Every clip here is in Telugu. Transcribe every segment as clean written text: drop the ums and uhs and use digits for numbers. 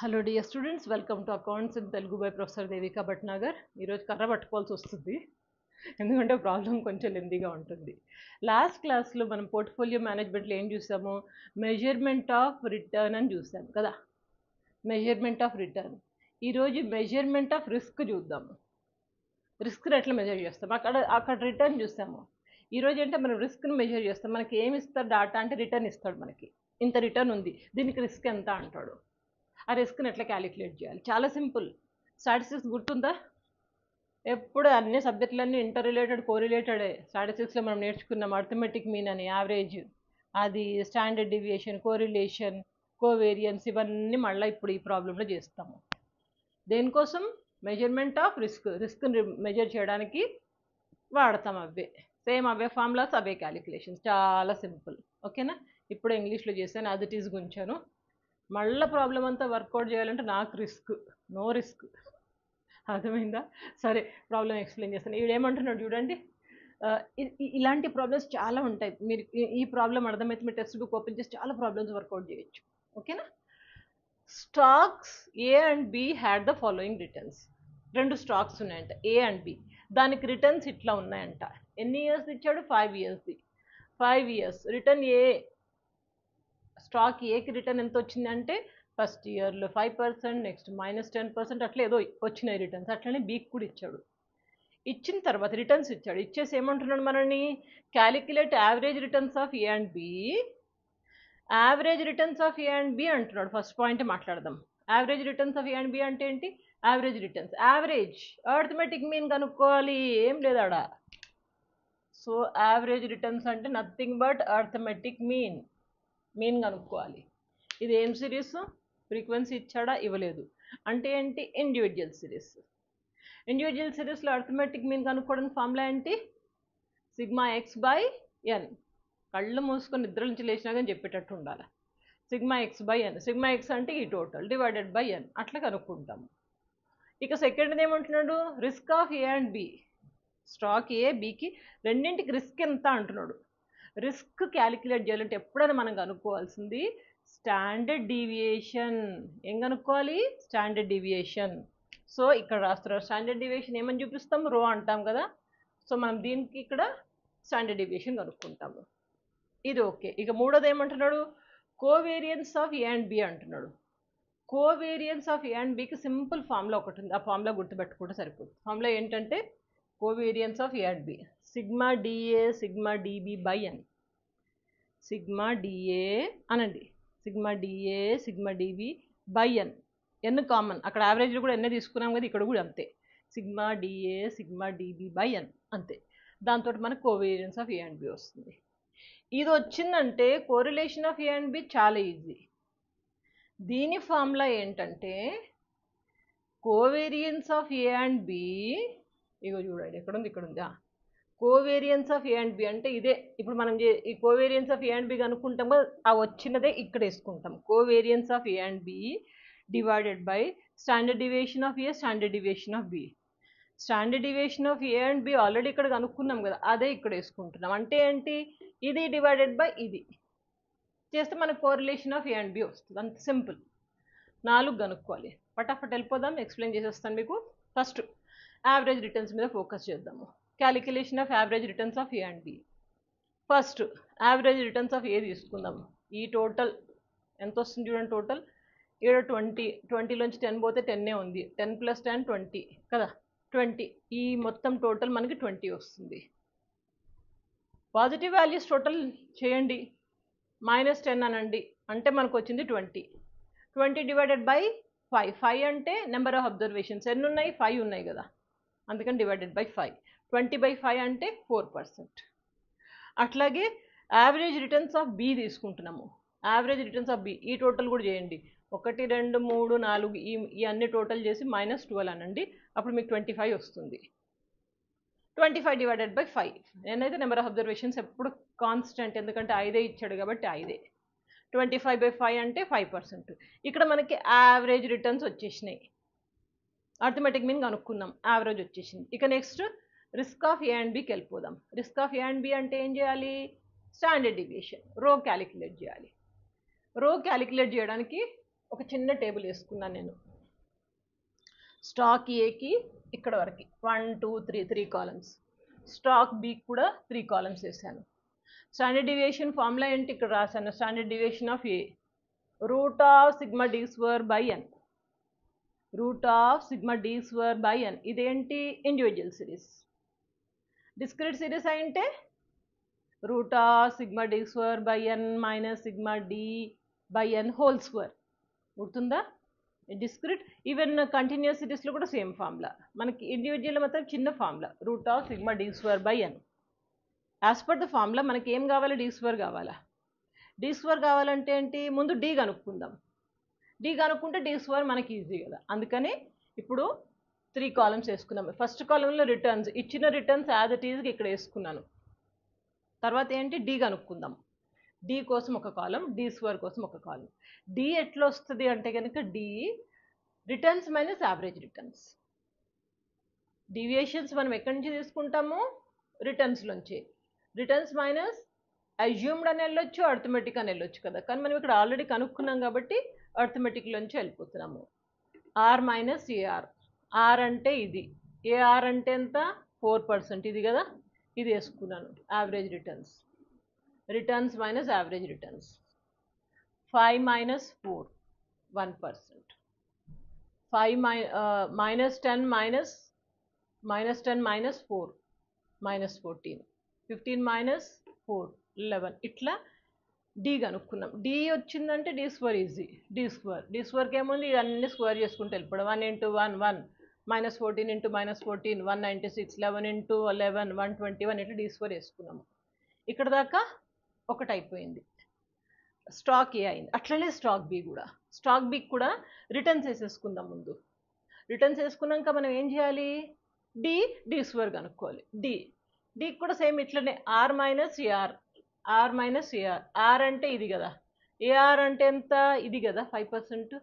Hello dear students, welcome to accounts in Telugu by professor Devika Bhatnagar. ఈరోజు కర్ర పట్టుకోవాల్సి వస్తుంది ఎందుకంటే ప్రాబ్లం కొంచెం లెందీగా ఉంటుంది. లాస్ట్ క్లాస్లో మనం పోర్ట్ఫోలియో మేనేజ్మెంట్లో ఏం చూసాము? మెజర్మెంట్ ఆఫ్ రిటర్న్ అని చూసాం కదా, మెజర్మెంట్ ఆఫ్ రిటర్న్. ఈరోజు మెజర్మెంట్ ఆఫ్ రిస్క్ చూద్దాము. రిస్క్ని ఎట్లా మెజర్ చేస్తాం, అక్కడ రిటర్న్ చూసాము. ఈరోజు అంటే మనం రిస్క్ని మెజర్ చేస్తాం. మనకి ఏమి ఇస్తాడు డాటా అంటే రిటర్న్ ఇస్తాడు. మనకి ఇంత రిటర్న్ ఉంది, దీనికి రిస్క్ ఎంత అంటాడు. ఆ రిస్క్ని ఎట్లా క్యాలిక్యులేట్ చేయాలి? చాలా సింపుల్. స్టాటిస్టిక్స్ గుర్తుందా? ఎప్పుడు అన్ని సబ్జెక్టులన్నీ ఇంటర్ రిలేటెడ్, కోరిలేటెడే. స్టాటిస్టిక్స్లో మనం నేర్చుకున్నాం అర్థమెటిక్ మీన్ అని, యావరేజ్, అది స్టాండర్డ్ డివియేషన్, కోరిలేషన్, కోవేరియన్స్, ఇవన్నీ మళ్ళీ ఇప్పుడు ఈ ప్రాబ్లంలో చేస్తాము. దేనికోసం? మెజర్మెంట్ ఆఫ్ రిస్క్ని మెజర్ చేయడానికి వాడతాం. అవే సేమ్, అవే ఫార్ములాస్, అవే క్యాలిక్యులేషన్స్. చాలా సింపుల్. ఓకేనా? ఇప్పుడు ఇంగ్లీష్లో చేశాను, యాజ్ ఇట్ ఈస్ గుంచాను. మళ్ళీ ప్రాబ్లం అంతా వర్కౌట్ చేయాలంటే నాకు రిస్క్, నో రిస్క్. అర్థమైందా? సరే, ప్రాబ్లం ఎక్స్ప్లెయిన్ చేస్తాను. ఏమంటున్నాడు చూడండి. ఇలాంటి ప్రాబ్లమ్స్ చాలా ఉంటాయి. మీరు ఈ ప్రాబ్లం అర్థమైతే మీ టెక్స్ట్ బుక్ ఓపెన్ చేసి చాలా ప్రాబ్లమ్స్ వర్కౌట్ చేయొచ్చు. ఓకేనా? Stocks A and B had the following returns. రెండు స్టాక్స్ ఉన్నాయంట, ఏ అండ్ బి. దానికి రిటర్న్స్ ఇట్లా ఉన్నాయంట. ఎన్ని ఇయర్స్ ఇచ్చాడు? 5 ఇయర్స్ది. 5 ఇయర్స్ రిటర్న్ ఏ. స్టాక్ ఏకి రిటర్న్ ఎంత వచ్చిందంటే ఫస్ట్ ఇయర్లో 5%, నెక్స్ట్ -10%, అట్లా ఏదో వచ్చినాయి రిటర్న్స్. అట్లనే బీకి కూడా ఇచ్చాడు. ఇచ్చిన తర్వాత రిటర్న్స్ ఇచ్చాడు. ఇచ్చేసి ఏమంటున్నాడు మనల్ని? Calculate average returns of A and B. Average returns of A and B అంటున్నాడు. ఫస్ట్ పాయింట్ మాట్లాడదాం. Average returns of A and B అంటే ఏంటి? Average returns, average arithmetic mean కనుక్కోవాలి, ఏం లేదాడా. సో యావరేజ్ రిటర్న్స్ అంటే నథింగ్ బట్ అర్థమెటిక్ మీన్ కనుక్కోవాలి. ఇది ఏం సిరీస్? ఫ్రీక్వెన్సీ ఇచ్చాడా? ఇవ్వలేదు. అంటే ఏంటి? Individual series. ఇండివిజువల్ సిరీస్లో అర్థమెటిక్ మీన్ కనుక్కోవడానికి ఫార్ములా ఏంటి? Sigma x by n. కళ్ళు మూసుకొని నిద్ర నుంచి లేచినా కానీ చెప్పేటట్టు ఉండాలి. Sigma x by N. Sigma x అంటే ఈ టోటల్ డివైడెడ్ బై ఎన్. అట్లా కనుక్కుంటాము. ఇక సెకండ్ ఏమంటున్నాడు? Risk of A and B. Stock A బికి రెండింటికి రిస్క్ ఎంత అంటున్నాడు. రిస్క్ క్యాలిక్యులేట్ చేయాలంటే ఎప్పుడైనా మనం కనుక్కోవాల్సింది స్టాండర్డ్ డీవియేషన్. ఏం కనుక్కోవాలి? Standard deviation. సో ఇక్కడ రాస్తున్నారు స్టాండర్డ్ డీవియేషన్ ఏమని చూపిస్తాం? రో అంటాం కదా. సో మనం దీనికి ఇక్కడ స్టాండర్డ్ డీవియేషన్ కనుక్కుంటాము. ఇది ఓకే. ఇక మూడోది ఏమంటున్నాడు? Covariance of A and B అంటున్నాడు. కోవేరియన్స్ ఆఫ్ ఏ అండ్ బికి సింపుల్ ఫార్ములా ఒకటి ఉంది. ఆ ఫార్ములా గుర్తుపెట్టుకుంటే సరిపోతుంది. ఫార్ములా ఏంటంటే covariance of A and B sigma D A sigma D B by N. Sigma D A అనండి, sigma D A sigma D B by N. N common, అక్కడ యావరేజ్లో కూడా ఎన్నే తీసుకున్నాం కదా, ఇక్కడ కూడా అంతే. Sigma D A sigma D B by N అంతే. దాంతో మనకు covariance of A and B వస్తుంది. ఇది వచ్చిందంటే correlation of A and B చాలా ఈజీ. దీని ఫార్ములా ఏంటంటే covariance of A and B. ఇగో చూడండి, ఇక్కడ ఉంది. Covariance of A and B అంటే ఇదే. ఇప్పుడు మనం ఈ covariance of A and B కనుక్కుంటాం కదా, ఆ వచ్చినదే ఇక్కడ వేసుకుంటాం. Covariance of A and B divided by standard deviation of A, standard deviation of B. Standard deviation of A and B already ఇక్కడ కనుక్కున్నాం కదా, అదే ఇక్కడ వేసుకుంటున్నాం. అంటే ఏంటి? ఇది డివైడెడ్ బై ఇది చేస్తే మనకు correlation of A and B వస్తుంది. అంత సింపుల్. 4 కనుక్కోవాలి. ఫటాఫట్ వెళ్ళిపోదాం, ఎక్స్ప్లెయిన్ చేసేస్తాను మీకు. ఫస్ట్ యావరేజ్ రిటర్న్స్ మీద ఫోకస్ చేద్దాము. Calculation of average returns of A and B. First average returns of A తీసుకుందాం. ఈ టోటల్ ఎంత వస్తుంది చూడండి. టోటల్ ఇక్కడ 20లోంచి 10 పోతే 10 ఉంది. 10 + 10 20 కదా, 20. ఈ మొత్తం టోటల్ మనకి 20 వస్తుంది. పాజిటివ్ వాల్యూస్ టోటల్ చేయండి. -10 అనండి, అంటే మనకు వచ్చింది 20. 20 డివైడెడ్ బై 5. 5 అంటే నెంబర్ ఆఫ్ అబ్జర్వేషన్స్. ఎన్ని ఉన్నాయి? 5 ఉన్నాయి కదా, అందుకని డివైడెడ్ బై 5. 20/5 అంటే 4%. అట్లాగే యావరేజ్ రిటర్న్స్ ఆఫ్ బి తీసుకుంటున్నాము. యావరేజ్ రిటర్న్స్ ఆఫ్ బి ఈ టోటల్ కూడా చేయండి. 1 2 3 4 ఈ అన్ని టోటల్ చేసి -12 అనండి, అప్పుడు మీకు 25 వస్తుంది. 25 డివైడెడ్ బై 5. నేనైతే నెంబర్ ఆఫ్ అబ్జర్వేషన్స్ ఎప్పుడు కాన్స్టెంట్, ఎందుకంటే 5 ఇచ్చాడు కాబట్టి 5. 25/5 అంటే 5%. ఇక్కడ మనకి యావరేజ్ రిటర్న్స్ వచ్చేసినాయి. అర్థమెటిక్ మీన్ కనుక్కున్నాం, యావరేజ్ వచ్చేసింది. ఇక next risk of A and బికి వెళ్ళిపోదాం. Risk of A and B అంటే ఏం చేయాలి? స్టాండర్డ్ డీవియేషన్, రో క్యాలిక్యులేట్ చేయాలి. రో క్యాలిక్యులేట్ చేయడానికి ఒక చిన్న టేబుల్ వేసుకున్నాను నేను. స్టాక్ ఏకి ఇక్కడ వరకు 1 2 3 కాలమ్స్, స్టాక్ బికి కూడా 3 కాలమ్స్ వేసాను. స్టాండర్డ్ డివియేషన్ ఫార్ములా ఏంటి ఇక్కడ రాశాను. Standard deviation of A root of sigma D square by N, root of sigma D square by N. ఇదేంటి ఇండివిజువల్ సిరీస్. డిస్క్రీట్ సిరీస్ అంటే root of sigma D square by N minus sigma D by N whole square. గుర్తుందా? డిస్క్రీట్ ఈవెన్ కంటిన్యూస్ సిరీస్లో కూడా సేమ్ ఫార్ములా. మనకి ఇండివిజువల్ మాత్రం చిన్న formula root of sigma D square by N. As per the formula మనకి ఏం కావాలి? డి స్క్వేర్ కావాలా? డి స్క్వేర్ కావాలంటే ఏంటి? ముందు డి కనుక్కుందాం. డి కనుక్కుంటే డి స్క్వేర్ మనకి ఈజీ కదా. అందుకని ఇప్పుడు 3 కాలమ్స్ వేసుకున్నాం. ఫస్ట్ కాలంలో రిటర్న్స్, ఇచ్చిన రిటర్న్స్ యాజ్ ఇట్ ఈజ్గా ఇక్కడ వేసుకున్నాను. తర్వాత ఏంటి? డి కనుక్కుందాం. డి కోసం ఒక కాలం, డి స్క్వేర్ కోసం ఒక కాలం. డి ఎట్లా వస్తుంది అంటే కనుక the returns minus average returns. Deviations మనం ఎక్కడి నుంచి తీసుకుంటాము? రిటర్న్స్లోంచి. రిటర్న్స్ మైనస్ అజ్యూమ్డ్ అని వెళ్ళొచ్చు, అర్థమెటిక్ అని వెళ్ళొచ్చు కదా. కానీ మనం ఇక్కడ ఆల్రెడీ కనుక్కున్నాం కాబట్టి అర్థమెటిక్లోంచి వెళ్ళిపోతున్నాము. R minus AR. ఆర్ అంటే ఇది, ఏఆర్ అంటే ఎంత? 4% ఇది కదా. ఇది వేసుకున్నాను. Average returns, returns minus average returns. 5 minus 4 1%. 5 minus 10 minus 4 minus 14. 15 minus 4 11. ఇట్లా డి కనుక్కున్నాం. డి వచ్చిందంటే డి స్క్వేర్ ఈజీ. డి స్క్వేర్కి ఏముంది? ఇవన్నీ స్క్వేర్ చేసుకుంటూ వెళ్ళిపోవడం. 1 into 1 1 minus 14 into minus 14 196 11 into 11 121 ఇట్లా డి స్క్వేర్ వేసుకున్నాము. ఇక్కడ దాకా ఒకటి అయిపోయింది. స్టాక్ ఏ అయింది. అట్లనే స్టాక్ బి కూడా. స్టాక్ బికి కూడా రిటర్న్స్ వేసేసుకుందాం ముందు. రిటర్న్స్ వేసుకున్నాక మనం ఏం చేయాలి? డి స్క్వేర్ కనుక్కోవాలి. డికి కూడా సేమ్ ఇట్లనే R minus AR, R minus AR. R అంటే ఇది కదా, ఏఆర్ అంటే ఎంత? ఇది కదా 5%.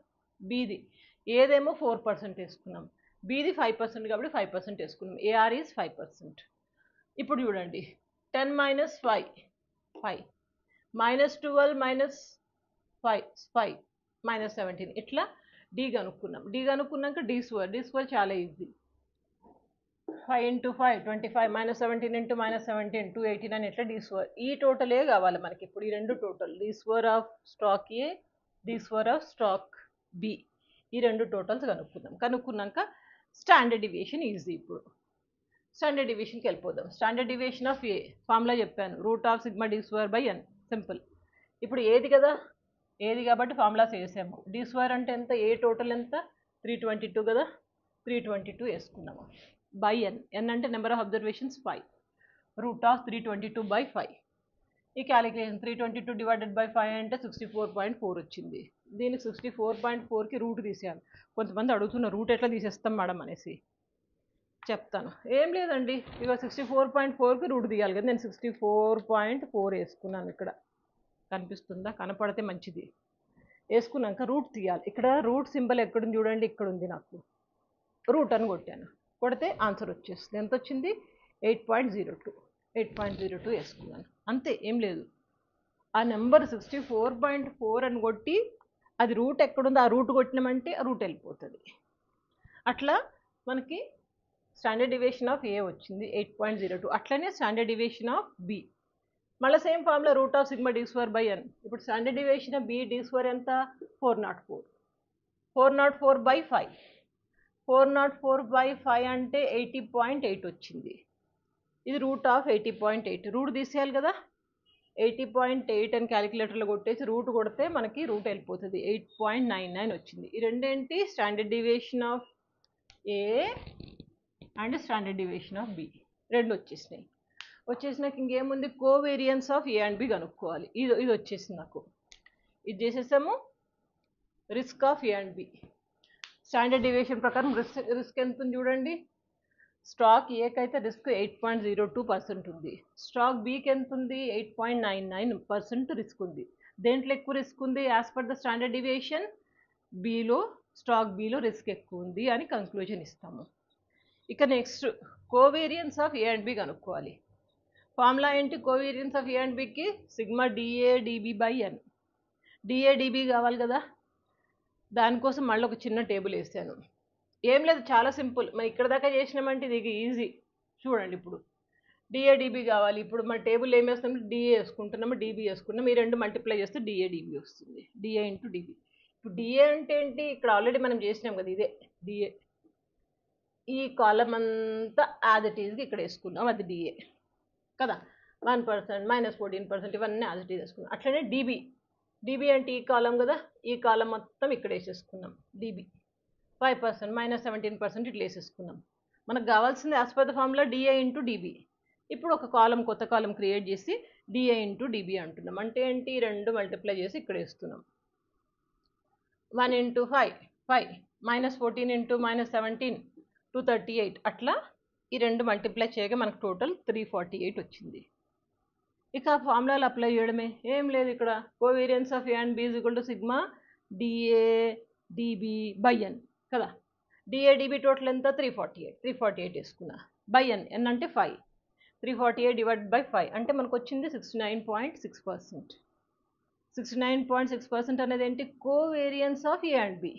బిది ఏదేమో 4% వేసుకున్నాం, బిది 5% కాబట్టి 5% వేసుకున్నాం. AR is 5%. ఇప్పుడు చూడండి 10 మైనస్ 5 5 మైనస్ 12 మైనస్ 5 మైనస్ 17. ఇట్లా డి కనుక్కున్నాం. డి కనుక్కున్నాక డి స్క్వేర్ చాలా easy. 5 into 5 25 minus 17 into minus 17 289 ఇట్లా డి స్క్వేర్. ఈ టోటలే కావాలి మనకి ఇప్పుడు. ఈ రెండు total, D square of stock A, D square of stock B, ఈ రెండు టోటల్స్ కనుక్కున్నాక స్టాండర్డ్ డివియేషన్ ఈజీ. ఇప్పుడు స్టాండర్డ్ డివియేషన్కి వెళ్ళిపోదాం. Standard deviation of A formula చెప్పాను, root of sigma D square by N. Simple. ఇప్పుడు ఏది కదా, ఏది కాబట్టి ఫార్ములాస్ వేసాము. డి స్క్వేర్ అంటే ఎంత? ఏ టోటల్ ఎంత? 322 కదా. 322 వేసుకున్నాము బై ఎన్. ఎన్ అంటే number of observations 5. Root of 322 by 5. ఈ క్యాలిక్యులేషన్ 322 డివైడెడ్ బై 5 అంటే 64.4 వచ్చింది. దీనికి 64.4కి రూట్ తీసేయాలి. కొంతమంది అడుగుతున్న రూట్ ఎట్లా తీసేస్తాం మేడం అనేసి. చెప్తాను. ఏం లేదండి, ఇక 64.4కి రూట్ తీయాలి కదా. నేను 64.4 వేసుకున్నాను. ఇక్కడ కనిపిస్తుందా? కనపడితే మంచిది. వేసుకున్నాక రూట్ తీయాలి. ఇక్కడ రూట్ సింబల్ ఎక్కడుంది చూడండి, ఇక్కడ ఉంది. నాకు రూట్ అని కొట్టాను, కొడితే ఆన్సర్ వచ్చేస్తుంది. ఎంత వచ్చింది? 8.02. 8.02 వేసుకున్నాను. అంతే, ఏం లేదు. ఆ నెంబర్ 64.4 అని కొట్టి అది రూట్ ఎక్కడుందో ఆ రూట్ కొట్టినామంటే ఆ రూట్ వెళ్ళిపోతుంది. అట్లా మనకి స్టాండర్డ్ డివియేషన్ ఆఫ్ ఏ వచ్చింది 8.02. అట్లనే స్టాండర్డ్ డివియేషన్ ఆఫ్ బి మళ్ళీ same formula, root of sigma D square by N. ఇప్పుడు standard deviation of B D square ఎంత? 404. 404 బై 5. 404 బై 5 అంటే 80.8 వచ్చింది. ఇది రూట్ ఆఫ్ 80.8. రూట్ తీసేయాలి కదా. 80.8 అని క్యాలిక్యులేటర్లో కొట్టేసి రూట్ కొడితే మనకి రూట్ వెళ్ళిపోతుంది. 8.99 వచ్చింది. ఈ రెండేంటి? Standard deviation of A and standard deviation of B. రెండు వచ్చేసినాక ఇంకేముంది? Covariance of A and B కనుక్కోవాలి. ఇది వచ్చేసింది నాకు. ఇది చేసేసాము. Risk of A and B standard deviation ప్రకారం రిస్క్ ఎంత ఉంది చూడండి. స్టాక్ ఏకి అయితే రిస్క్ 8.02% ఉంది. స్టాక్ బికి ఎంత ఉంది? 8.99% రిస్క్ ఉంది. దేంట్లో ఎక్కువ రిస్క్ ఉంది? As per the standard deviation stock బిలో రిస్క్ ఎక్కువ ఉంది అని కంక్లూజన్ ఇస్తాము. ఇక next covariance of A and B కనుక్కోవాలి. ఫార్ములా ఏంటి? కోవేరియన్స్ ఆఫ్ ఏ అండ్ బికి sigma DA DB by N. DA DB కావాలి కదా. దానికోసం మళ్ళీ ఒక చిన్న టేబుల్ వేసాను. ఏం లేదు, చాలా సింపుల్. మనం ఇక్కడ దాకా చేసినామంటే ఇది ఈజీ. చూడండి, ఇప్పుడు డిఏ డిబి కావాలి. ఇప్పుడు మన టేబుల్ ఏం వేస్తాం, డిఏ వేసుకుంటున్నాము, డిబి వేసుకున్నాము. ఈ రెండు మల్టిప్లై చేస్తే డిఏ డిబి వస్తుంది. DA into DB. ఇప్పుడు డిఏ అంటే ఏంటి, ఇక్కడ ఆల్రెడీ మనం చేసినాం కదా, ఇదే డిఏ. ఈ కాలం అంతా యాజ్ ఇట్ ఈజ్గా ఇక్కడ వేసుకున్నాం, అది డిఏ కదా. 1%, -14%, ఇవన్నీ యాజ్ ఇట్ ఈజ్ వేసుకున్నాం. అట్లనే డిబి. డిబి అంటే ఈ కాలం కదా, ఈ కాలం మొత్తం ఇక్కడ వేసేసుకున్నాం. డిబి 5%, -17% ఇట్లా వేసేసుకున్నాం. మనకు కావాల్సింది as per the formula DA into DB. ఇప్పుడు ఒక కాలం, కొత్త కాలం క్రియేట్ చేసి డిఏ ఇంటూ డిబి అంటున్నాం. అంటే ఏంటి, రెండు మల్టిప్లై చేసి ఇక్కడ వేస్తున్నాం. 1 ఇంటూ 5, 5, -14 ఇంటూ -17, 238. అట్లా ఈ రెండు మల్టిప్లై చేయగా మనకు టోటల్ 348 వచ్చింది. ఇక ఫార్ములాలు అప్లై చేయడమే, ఏం లేదు. ఇక్కడ covariance of A and B is equal to sigma DA DB by N కదా. డిఏ డిబి టోటల్ ఎంత, 348 వేసుకున్నా. బై ఎన్, ఎన్ అంటే 5. 348 డివైడ్ బై 5 అంటే మనకు వచ్చింది 69.6%. 69.6% అనేది ఏంటి, covariance of A and B.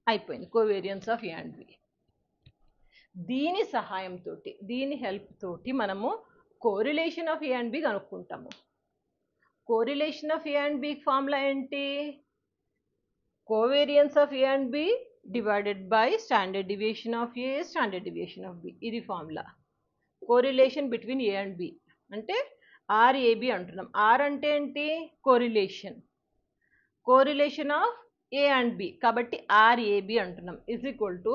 అయిపోయింది, covariance of A and B. దీని సహాయంతో, దీని హెల్ప్ తోటి మనము correlation of A and B కనుక్కుంటాము. Correlation of A and B formula ఏంటి, covariance of A and B divided by standard deviation of A, standard deviation of B. ఇది formula. Correlation between A and B అంటే ఆర్ఏబి అంటున్నాం. ఆర్ అంటే ఏంటి, correlation. Correlation of A and B కాబట్టి ఆర్ఏబి అంటున్నాం. Is equal to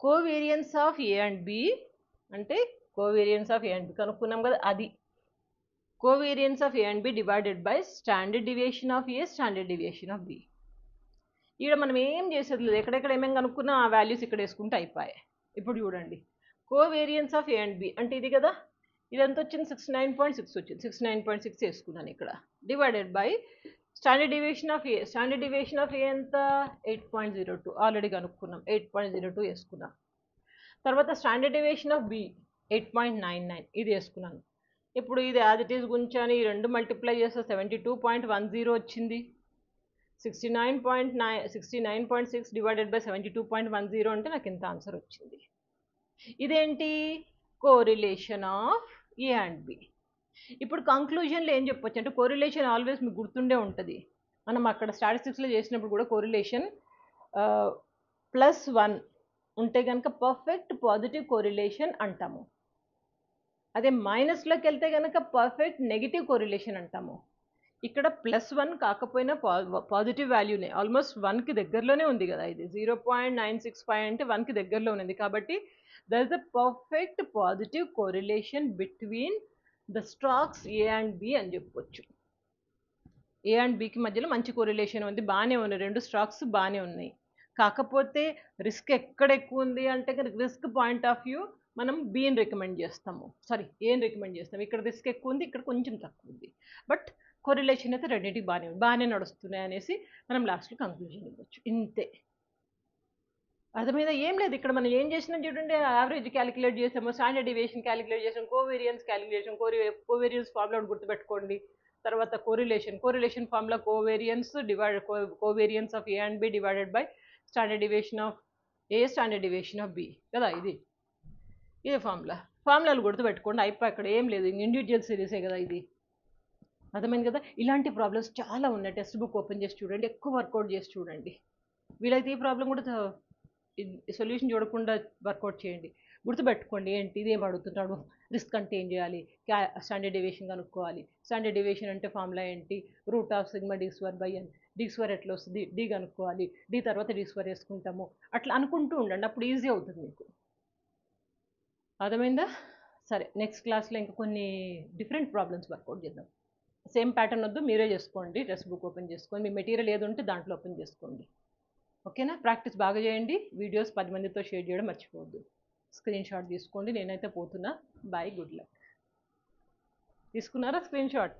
covariance of A and B అంటే covariance of A and B కనుక్కున్నాం కదా, అది. Covariance of A and B divided by standard deviation of A, standard deviation of B. ఇక్కడ మనం ఏం చేసేది లేదు, ఎక్కడెక్కడ ఏమేమి కనుక్కున్నా ఆ వాల్యూస్ ఇక్కడ వేసుకుంటే అయిపోయాయి. ఇప్పుడు చూడండి, covariance of A and B అంటే ఇది కదా, ఇదంతా వచ్చింది 69.6 వచ్చింది. 69.6 వేసుకున్నాను ఇక్కడ. Divided by standard deviation of A. Standard deviation of A ఎంత, 8.02. ఆల్రెడీ కనుక్కున్నాం, 8.02 వేసుకున్నాం. తర్వాత స్టాండర్డ్ డివియేషన్ ఆఫ్ బి 8.99, ఇది వేసుకున్నాను. ఇప్పుడు ఇది యాజ్ ఇట్ ఈజ్ గుంచాను, ఈ రెండు మల్టిప్లై చేస్తే 72.10 వచ్చింది. 69.6 డివైడెడ్ బై 72.10 అంటే నాకు ఇంత ఆన్సర్ వచ్చింది. ఇదేంటి, correlation of A and B. ఇప్పుడు కంక్లూజన్లో ఏం చెప్పొచ్చు అంటే, కోరిలేషన్ ఆల్వేస్ మీకు గుర్తుండే ఉంటుంది. మనం అక్కడ స్టాటిస్టిక్స్లో చేసినప్పుడు కూడా కోరిలేషన్ +1 ఉంటే కనుక పర్ఫెక్ట్ పాజిటివ్ కోరిలేషన్ అంటాము. అదే మైనస్లోకి వెళ్తే కనుక పర్ఫెక్ట్ నెగిటివ్ కోరిలేషన్ అంటాము. ఇక్కడ +1 కాకపోయినా పాజిటివ్ వాల్యూనే, ఆల్మోస్ట్ 1కి దగ్గరలోనే ఉంది కదా. ఇది 0.965 అంటే 1కి దగ్గరలో ఉంది. కాబట్టి there is a perfect positive correlation between the stocks A and B అని చెప్పొచ్చు. ఏ అండ్ బికి మధ్యలో మంచి కోరిలేషన్ ఉంది, బాగానే ఉన్నాయి, రెండు స్టాక్స్ బాగానే ఉన్నాయి. కాకపోతే రిస్క్ ఎక్కడ ఎక్కువ ఉంది అంటే రిస్క్ పాయింట్ ఆఫ్ వ్యూ మనం బిని రికమెండ్ చేస్తాము, సారీ ఏని రికమెండ్ చేస్తాము. ఇక్కడ రిస్క్ ఎక్కువ ఉంది, ఇక్కడ కొంచెం తక్కువ ఉంది. బట్ కోరిలేషన్ అయితే రెండింటికి బాగానే నడుస్తున్నాయి అనేసి మనం లాస్ట్లో కంక్లూజన్ ఇవ్వచ్చు. ఇంతే, అర్థమైందా? ఏం లేదు. ఇక్కడ మనం ఏం చేసినాం చూడండి, యావరేజ్ క్యాలిక్యులేట్ చేసాము, స్టాండర్డ్ డివియేషన్ క్యాలిక్యులేట్ చేసాము, కోవేరియన్స్ క్యాలిక్యులేషన్, కోవేరియన్స్ ఫార్ములా గుర్తుపెట్టుకోండి. తర్వాత correlation formula covariance of A and B divided by standard deviation of A, standard deviation of B కదా. ఇదే ఫార్ములాలు గుర్తుపెట్టుకోండి, అయిపోయి. అక్కడ ఏం లేదు, ఇండివిజువల్ సిరీసే కదా ఇది. అర్థమైంది కదా. ఇలాంటి ప్రాబ్లమ్స్ చాలా ఉన్నాయి. టెక్స్ట్ బుక్ ఓపెన్ చేసి చూడండి, ఎక్కువ వర్కౌట్ చేసి చూడండి. వీలైతే ఈ ప్రాబ్లం కూడా సొల్యూషన్ చూడకుండా వర్కౌట్ చేయండి. గుర్తుపెట్టుకోండి, ఏంటి ఇదేం అడుగుతున్నాడు, రిస్క్ అంటే ఏం చేయాలి, స్టాండర్డ్ డివియేషన్ కనుక్కోవాలి. స్టాండర్డ్ డివియేషన్ అంటే ఫార్ములా ఏంటి, √σ d²/n. d² ఎట్లా వస్తుంది, డి కనుక్కోవాలి, డి తర్వాత d² వేసుకుంటాము. అట్లా అనుకుంటూ ఉండండి, అప్పుడు ఈజీ అవుతుంది మీకు. అర్థమైందా? సరే, నెక్స్ట్ క్లాస్లో ఇంకా కొన్ని డిఫరెంట్ ప్రాబ్లమ్స్ వర్కౌట్ చేద్దాం. సేమ్ ప్యాటర్న్ వద్దు, మీరే చేసుకోండి. టెక్స్ట్ బుక్ ఓపెన్ చేసుకోండి, మీ మెటీరియల్ ఏది ఉంటే దాంట్లో ఓపెన్ చేసుకోండి. ఓకేనా? ప్రాక్టీస్ బాగా చేయండి. వీడియోస్ 10 మందితో షేర్ చేయడం మర్చిపోవద్దు. స్క్రీన్ షాట్ తీసుకోండి. నేనైతే పోతున్నా. Bye, good luck. తీసుకున్నారా స్క్రీన్ షాట్?